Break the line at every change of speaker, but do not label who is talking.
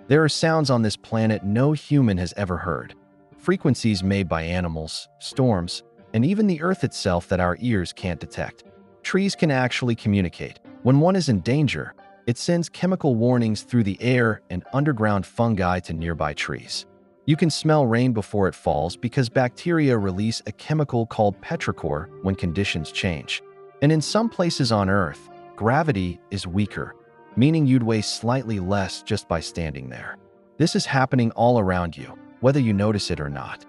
There are sounds on this planet no human has ever heard. Frequencies made by animals, storms, and even the earth itself that our ears can't detect. Trees can actually communicate. When one is in danger, it sends chemical warnings through the air and underground fungi to nearby trees. You can smell rain before it falls because bacteria release a chemical called petrichor when conditions change. And in some places on Earth, gravity is weaker, meaning you'd weigh slightly less just by standing there. This is happening all around you, whether you notice it or not.